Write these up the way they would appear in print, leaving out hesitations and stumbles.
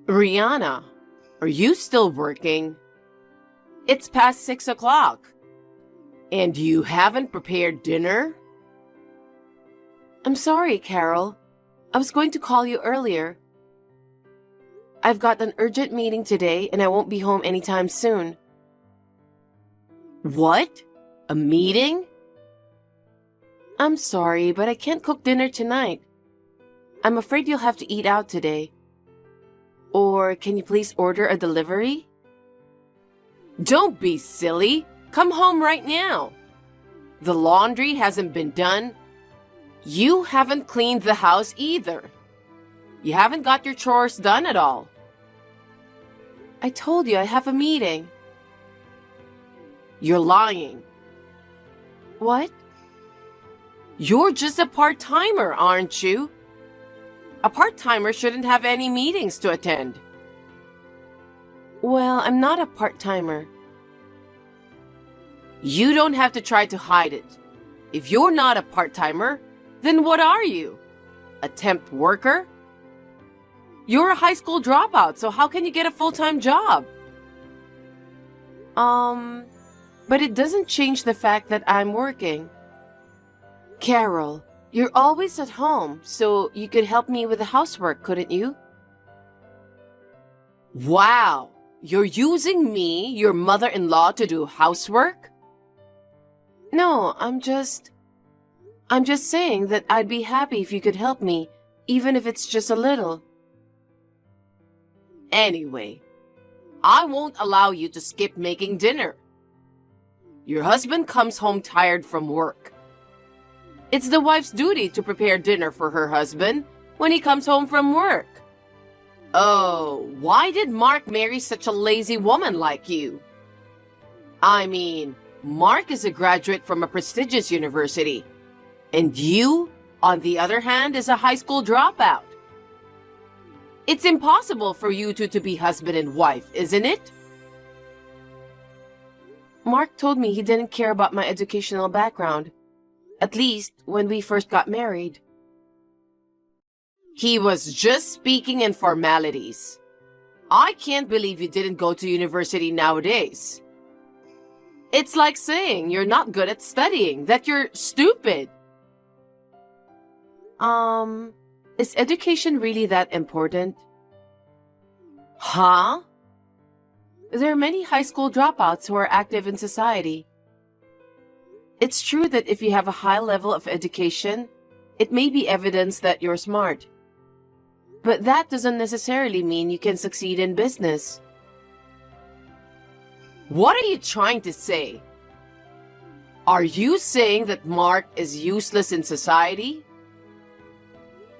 Rihanna, are you still working? It's past 6 o'clock. And you haven't prepared dinner? I'm sorry, Carol. I was going to call you earlier. I've got an urgent meeting today and I won't be home anytime soon. What? A meeting? I'm sorry, but I can't cook dinner tonight. I'm afraid you'll have to eat out today. Or can you please order a delivery? Don't be silly. Come home right now. The laundry hasn't been done. You haven't cleaned the house either. You haven't got your chores done at all. I told you I have a meeting. You're lying. What? You're just a part-timer, aren't you? A part-timer shouldn't have any meetings to attend. Well, I'm not a part-timer. You don't have to try to hide it. If you're not a part-timer, then what are you? A temp worker? You're a high school dropout, so how can you get a full-time job? But it doesn't change the fact that I'm working. Carol, you're always at home, so you could help me with the housework, couldn't you? Wow, you're using me, your mother-in-law, to do housework? No, I'm just saying that I'd be happy if you could help me, even if it's just a little. Anyway, I won't allow you to skip making dinner. Your husband comes home tired from work. It's the wife's duty to prepare dinner for her husband when he comes home from work. Oh, why did Mark marry such a lazy woman like you? I mean, Mark is a graduate from a prestigious university, and you, on the other hand, is a high school dropout. It's impossible for you two to be husband and wife, isn't it? Mark told me he didn't care about my educational background, at least when we first got married. He was just speaking in formalities. I can't believe you didn't go to university nowadays. It's like saying you're not good at studying, that you're stupid. Is education really that important? Huh? There are many high school dropouts who are active in society. It's true that if you have a high level of education, it may be evidence that you're smart. But that doesn't necessarily mean you can succeed in business. What are you trying to say? Are you saying that Mark is useless in society?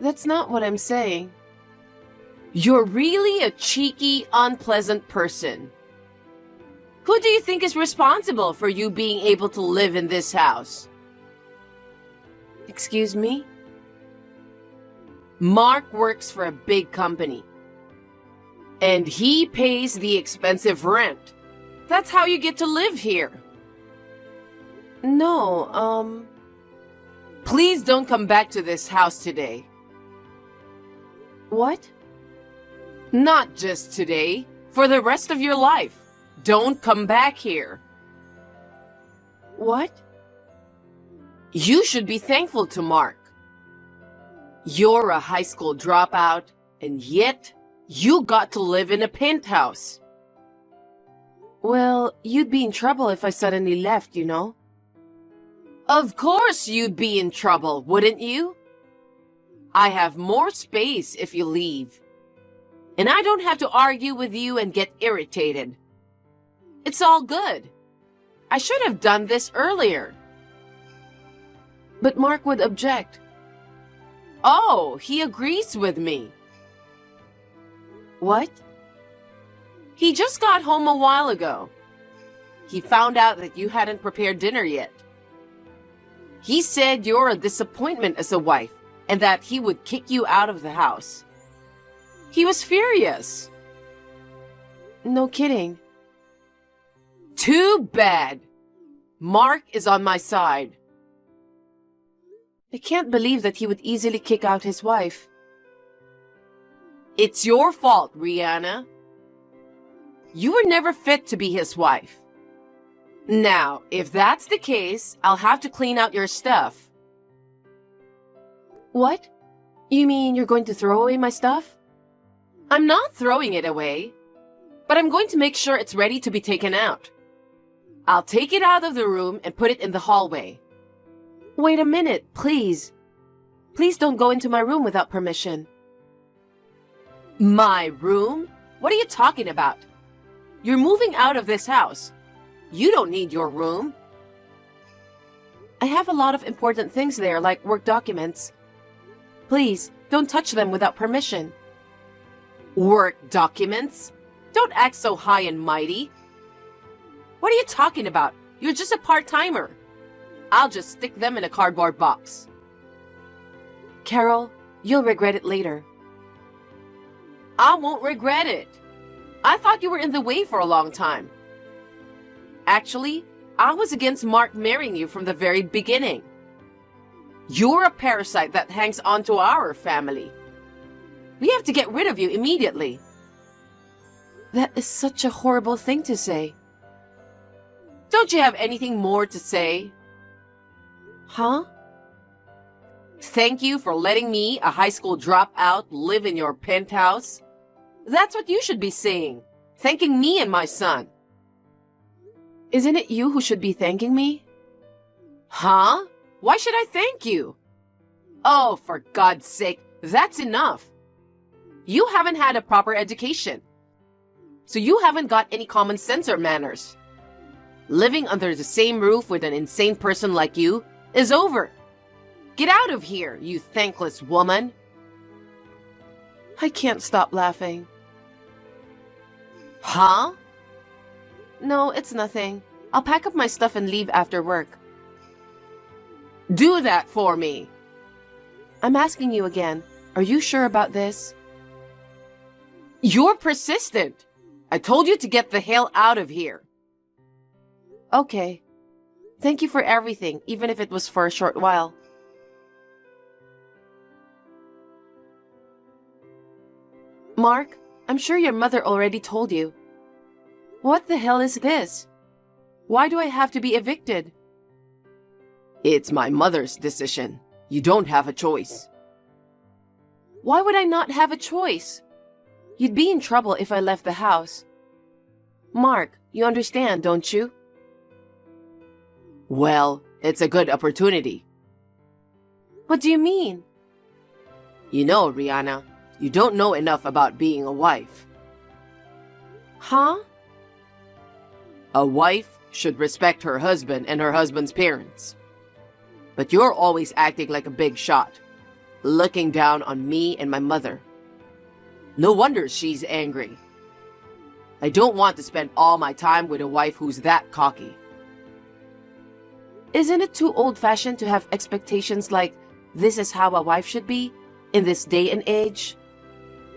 That's not what I'm saying. You're really a cheeky, unpleasant person. Who do you think is responsible for you being able to live in this house? Excuse me? Mark works for a big company. And he pays the expensive rent. That's how you get to live here. No, Please don't come back to this house today. What? Not just today, for the rest of your life. Don't come back here. What? You should be thankful to Mark. You're a high school dropout, and yet you got to live in a penthouse. Well, you'd be in trouble if I suddenly left, you know? Of course you'd be in trouble, wouldn't you? I have more space if you leave. And I don't have to argue with you and get irritated. It's all good. I should have done this earlier. But Mark would object. Oh, he agrees with me. What? He just got home a while ago. He found out that you hadn't prepared dinner yet. He said you're a disappointment as a wife and that he would kick you out of the house. He was furious. No kidding. Too bad. Mark is on my side. I can't believe that he would easily kick out his wife. It's your fault, Rihanna. You were never fit to be his wife. Now, if that's the case, I'll have to clean out your stuff. What? You mean you're going to throw away my stuff? I'm not throwing it away, but I'm going to make sure it's ready to be taken out. I'll take it out of the room and put it in the hallway. Wait a minute, please. Please don't go into my room without permission. My room? What are you talking about? You're moving out of this house. You don't need your room. I have a lot of important things there, like work documents. Please, don't touch them without permission. Work documents? Don't act so high and mighty. What are you talking about? You're just a part-timer. I'll just stick them in a cardboard box. Carol, you'll regret it later. I won't regret it. I thought you were in the way for a long time. Actually, I was against Mark marrying you from the very beginning. You're a parasite that hangs on to our family. We have to get rid of you immediately. That is such a horrible thing to say. Don't you have anything more to say? Huh? Thank you for letting me, a high school dropout, live in your penthouse. That's what you should be saying. Thanking me and my son. Isn't it you who should be thanking me? Huh? Why should I thank you? Oh, for God's sake, that's enough. You haven't had a proper education. So you haven't got any common sense or manners. Living under the same roof with an insane person like you is over. Get out of here, you thankless woman. I can't stop laughing. Huh? No, it's nothing. I'll pack up my stuff and leave after work. Do that for me. I'm asking you again. Are you sure about this? You're persistent. I told you to get the hell out of here. Okay. Thank you for everything, even if it was for a short while. Mark, I'm sure your mother already told you. What the hell is this? Why do I have to be evicted? It's my mother's decision. You don't have a choice. Why would I not have a choice? You'd be in trouble if I left the house. Mark, you understand, don't you? Well, it's a good opportunity. What do you mean? You know, Rihanna, you don't know enough about being a wife. Huh? A wife should respect her husband and her husband's parents. But you're always acting like a big shot, looking down on me and my mother. No wonder she's angry. I don't want to spend all my time with a wife who's that cocky. Isn't it too old-fashioned to have expectations like, this is how a wife should be, in this day and age?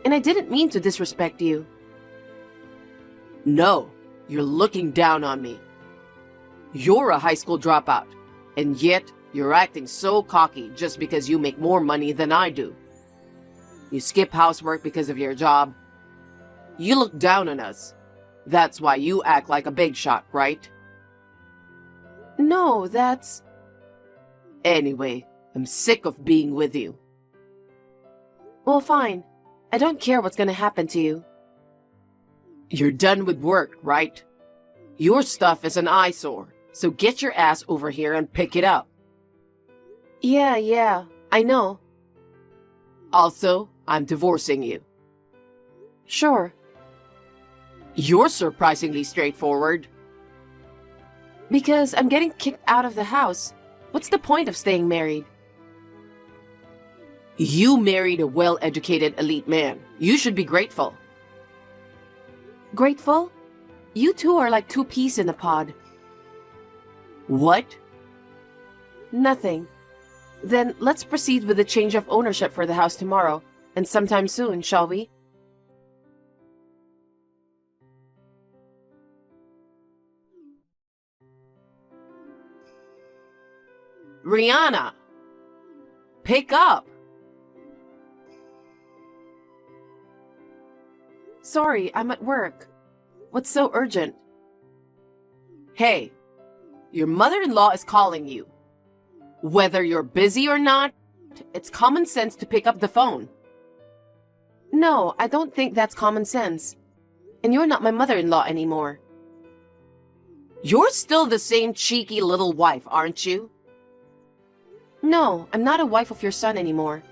And I didn't mean to disrespect you. No, you're looking down on me. You're a high school dropout, and yet you're acting so cocky just because you make more money than I do. You skip housework because of your job. You look down on us. That's why you act like a big shot, right? No, that's... Anyway, I'm sick of being with you. Well, fine. I don't care what's gonna happen to you. You're done with work, right? Your stuff is an eyesore, so get your ass over here and pick it up. Yeah, I know. Also, I'm divorcing you. Sure. You're surprisingly straightforward. Because I'm getting kicked out of the house. What's the point of staying married? You married a well-educated elite man. You should be grateful. Grateful? You two are like two peas in a pod. What? Nothing. Then let's proceed with the change of ownership for the house tomorrow, and sometime soon, shall we? Rihanna! Pick up! Sorry, I'm at work. What's so urgent? Hey, your mother-in-law is calling you. Whether you're busy or not, it's common sense to pick up the phone. No, I don't think that's common sense. And you're not my mother-in-law anymore. You're still the same cheeky little wife, aren't you? No, I'm not a wife of your son anymore.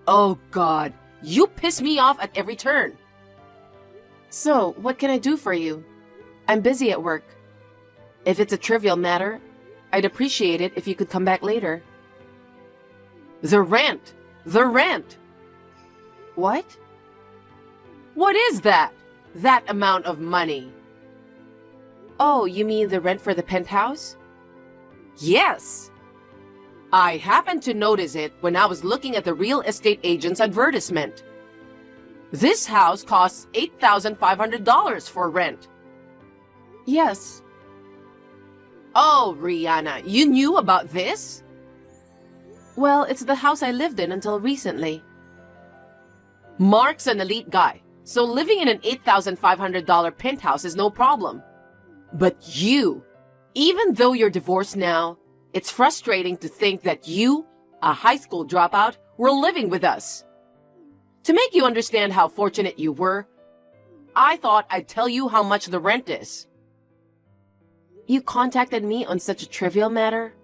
Oh God, you piss me off at every turn. So, what can I do for you? I'm busy at work. If it's a trivial matter, I'd appreciate it if you could come back later. The rent! The rent! What? What is that? That amount of money? Oh, you mean the rent for the penthouse? Yes. I happened to notice it when I was looking at the real estate agent's advertisement. This house costs $8,500 for rent. Yes. Oh, Rihanna, you knew about this? Well, it's the house I lived in until recently. Mark's an elite guy, so living in an $8,500 penthouse is no problem. But you, even though you're divorced now, it's frustrating to think that you, a high school dropout, were living with us. To make you understand how fortunate you were, I thought I'd tell you how much the rent is. You contacted me on such a trivial matter?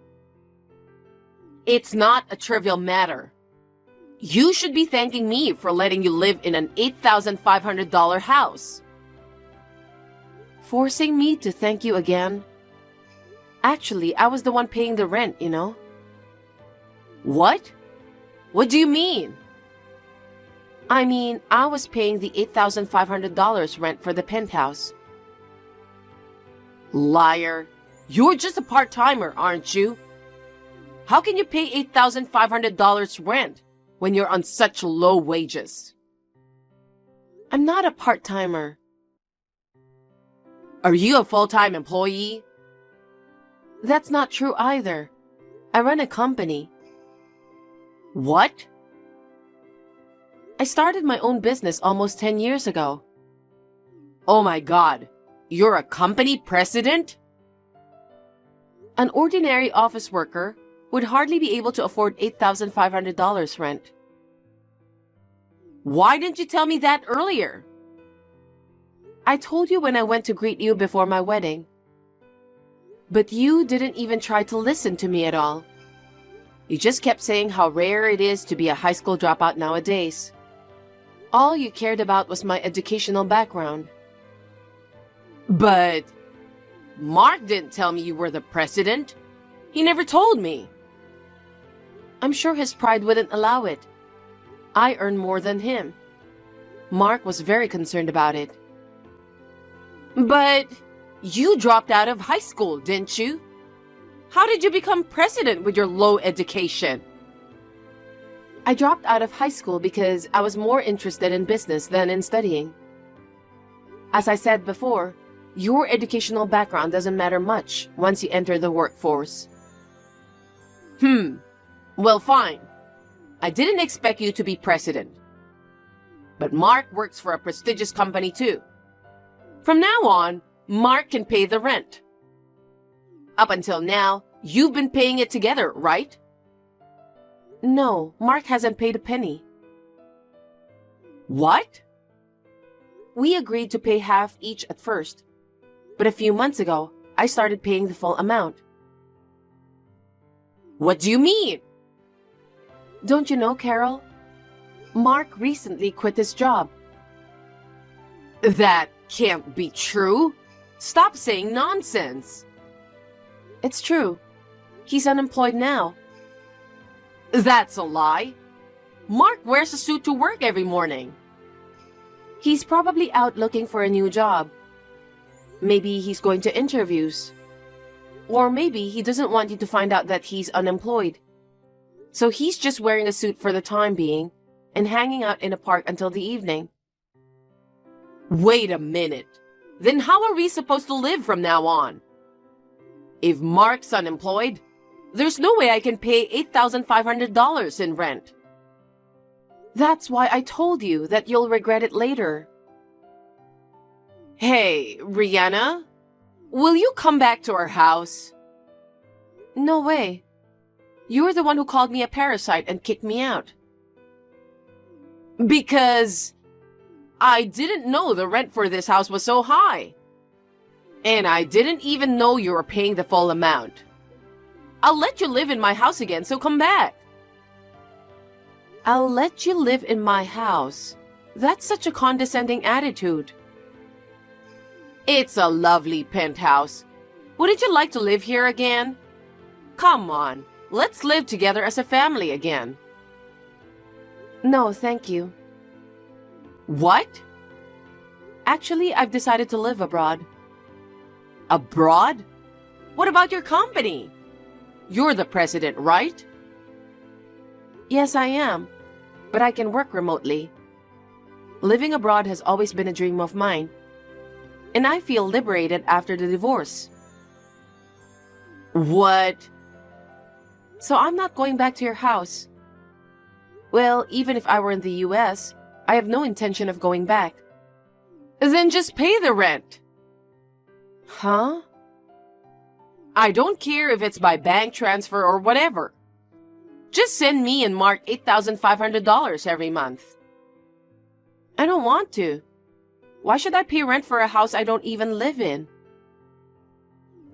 It's not a trivial matter. You should be thanking me for letting you live in an $8,500 house. Forcing me to thank you again? Actually, I was the one paying the rent, you know? What? What do you mean? I mean, I was paying the $8,500 rent for the penthouse. Liar. You're just a part-timer, aren't you? How can you pay $8,500 rent when you're on such low wages? I'm not a part-timer. Are you a full-time employee? That's not true either. I run a company. What? I started my own business almost 10 years ago. Oh my God. You're a company president? An ordinary office worker would hardly be able to afford $8,500 rent. Why didn't you tell me that earlier? I told you when I went to greet you before my wedding. But you didn't even try to listen to me at all. You just kept saying how rare it is to be a high school dropout nowadays. All you cared about was my educational background. But Mark didn't tell me you were the president. He never told me. I'm sure his pride wouldn't allow it. I earn more than him. Mark was very concerned about it. But you dropped out of high school, didn't you? How did you become president with your low education? I dropped out of high school because I was more interested in business than in studying. As I said before, your educational background doesn't matter much once you enter the workforce. Well, fine. I didn't expect you to be president. But Mark works for a prestigious company too. From now on, Mark can pay the rent. Up until now, you've been paying it together, right? No, Mark hasn't paid a penny. What? We agreed to pay half each at first. But a few months ago, I started paying the full amount. What do you mean? Don't you know, Carol? Mark recently quit his job. That can't be true. Stop saying nonsense. It's true. He's unemployed now. That's a lie. Mark wears a suit to work every morning. He's probably out looking for a new job. Maybe he's going to interviews. Or maybe he doesn't want you to find out that he's unemployed. So he's just wearing a suit for the time being and hanging out in a park until the evening. Wait a minute. Then how are we supposed to live from now on? If Mark's unemployed, there's no way I can pay $8,500 in rent. That's why I told you that you'll regret it later. Hey, Rihanna, will you come back to our house? No way. You're the one who called me a parasite and kicked me out. Because I didn't know the rent for this house was so high. And I didn't even know you were paying the full amount. I'll let you live in my house again, so come back. I'll let you live in my house. That's such a condescending attitude. It's a lovely penthouse. Wouldn't you like to live here again? Come on, let's live together as a family again. No, thank you. What? Actually, I've decided to live abroad. Abroad? What about your company? You're the president, right? Yes, I am, but I can work remotely. Living abroad has always been a dream of mine, and I feel liberated after the divorce. What? So I'm not going back to your house. Well, even if I were in the US, I have no intention of going back. Then just pay the rent. Huh? I don't care if it's by bank transfer or whatever. Just send me and Mark $8,500 every month. I don't want to. Why should I pay rent for a house I don't even live in?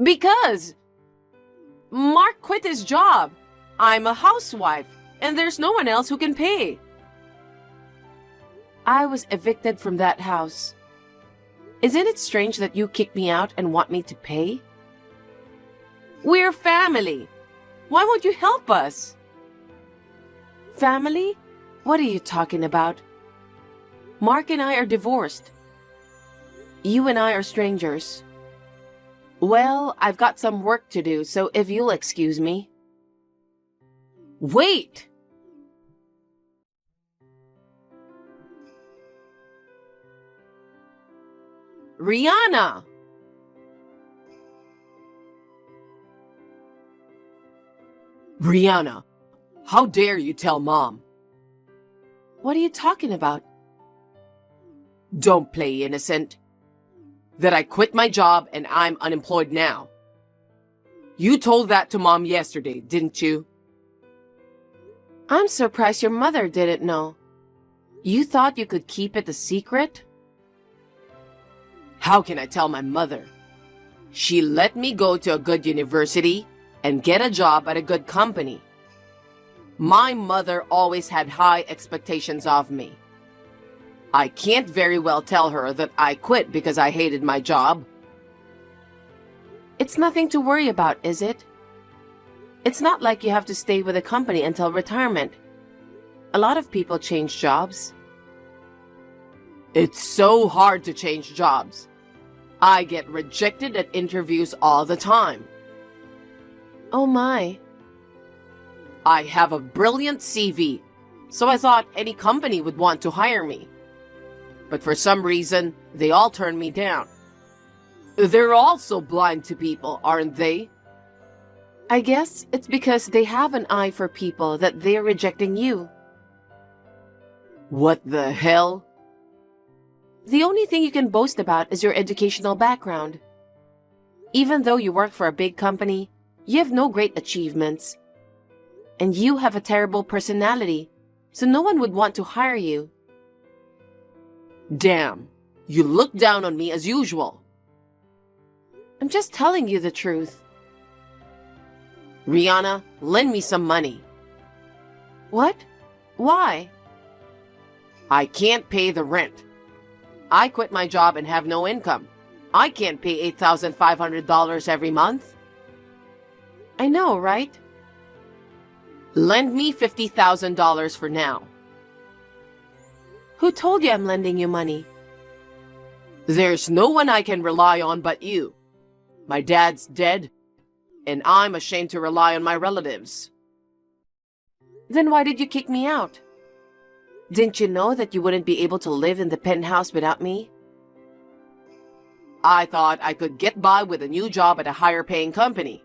Because Mark quit his job. I'm a housewife, and there's no one else who can pay. I was evicted from that house. Isn't it strange that you kicked me out and want me to pay? We're family. Why won't you help us? Family? What are you talking about? Mark and I are divorced. You and I are strangers. Well, I've got some work to do, so if you'll excuse me. Wait! Rihanna! Rihanna, how dare you tell Mom? What are you talking about? Don't play innocent. That I quit my job and I'm unemployed now. You told that to Mom yesterday, didn't you? I'm surprised your mother didn't know. You thought you could keep it a secret? How can I tell my mother? She let me go to a good university and get a job at a good company. My mother always had high expectations of me. I can't very well tell her that I quit because I hated my job. It's nothing to worry about, is it? It's not like you have to stay with a company until retirement. A lot of people change jobs. It's so hard to change jobs. I get rejected at interviews all the time. Oh my. I have a brilliant CV, so I thought any company would want to hire me. But for some reason, they all turn me down. They're also blind to people, aren't they? I guess it's because they have an eye for people that they're rejecting you. What the hell? The only thing you can boast about is your educational background. Even though you work for a big company, you have no great achievements. And you have a terrible personality, so no one would want to hire you. Damn, you look down on me as usual. I'm just telling you the truth. Rihanna, lend me some money. What? Why? I can't pay the rent. I quit my job and have no income. I can't pay $8,500 every month. I know, right? Lend me $50,000 for now. Who told you I'm lending you money? There's no one I can rely on but you. My dad's dead, and I'm ashamed to rely on my relatives. Then why did you kick me out? Didn't you know that you wouldn't be able to live in the penthouse without me? I thought I could get by with a new job at a higher paying company.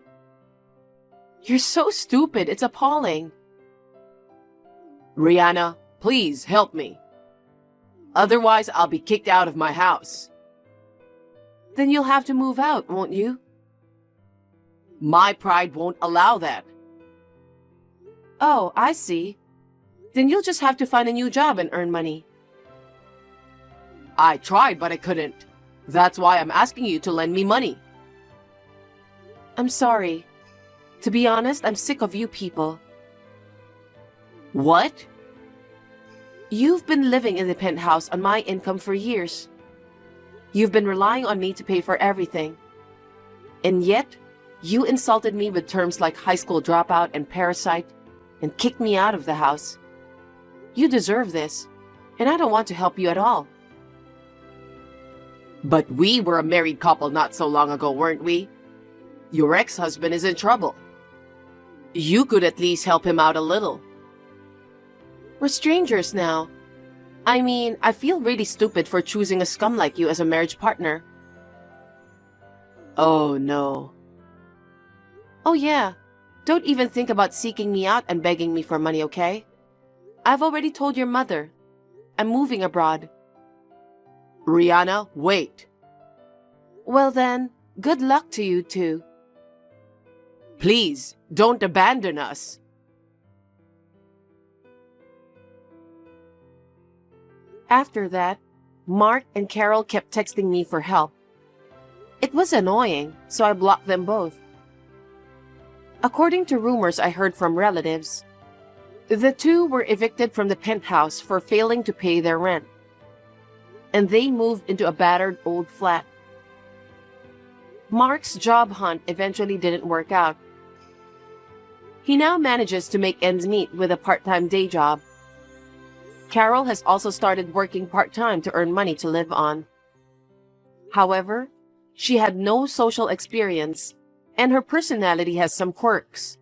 You're so stupid, it's appalling. Rihanna, please help me. Otherwise, I'll be kicked out of my house. Then you'll have to move out, won't you? My pride won't allow that. Oh, I see. Then you'll just have to find a new job and earn money. I tried, but I couldn't. That's why I'm asking you to lend me money. I'm sorry. To be honest, I'm sick of you people. What? You've been living in the penthouse on my income for years. You've been relying on me to pay for everything. And yet, you insulted me with terms like high school dropout and parasite and kicked me out of the house. You deserve this, and I don't want to help you at all. But we were a married couple not so long ago, weren't we? Your ex-husband is in trouble. You could at least help him out a little. We're strangers now. I mean, I feel really stupid for choosing a scum like you as a marriage partner. Oh, no. Oh yeah, don't even think about seeking me out and begging me for money, okay? I've already told your mother. I'm moving abroad. Rihanna, wait. Well then, good luck to you too. Please, don't abandon us. After that, Mark and Carol kept texting me for help. It was annoying, so I blocked them both. According to rumors I heard from relatives, the two were evicted from the penthouse for failing to pay their rent, and they moved into a battered old flat. Mark's job hunt eventually didn't work out. He now manages to make ends meet with a part-time day job. Carol has also started working part-time to earn money to live on. However, she had no social experience, and her personality has some quirks.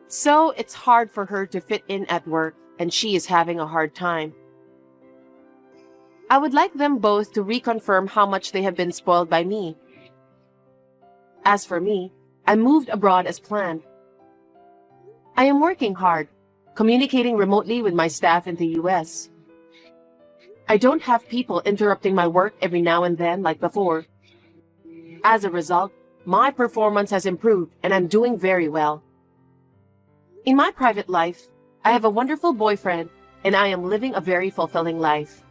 So it's hard for her to fit in at work, and she is having a hard time. I would like them both to reconfirm how much they have been spoiled by me. As for me, I moved abroad as planned. I am working hard, communicating remotely with my staff in the US. I don't have people interrupting my work every now and then like before. As a result, my performance has improved and I'm doing very well. In my private life, I have a wonderful boyfriend and I am living a very fulfilling life.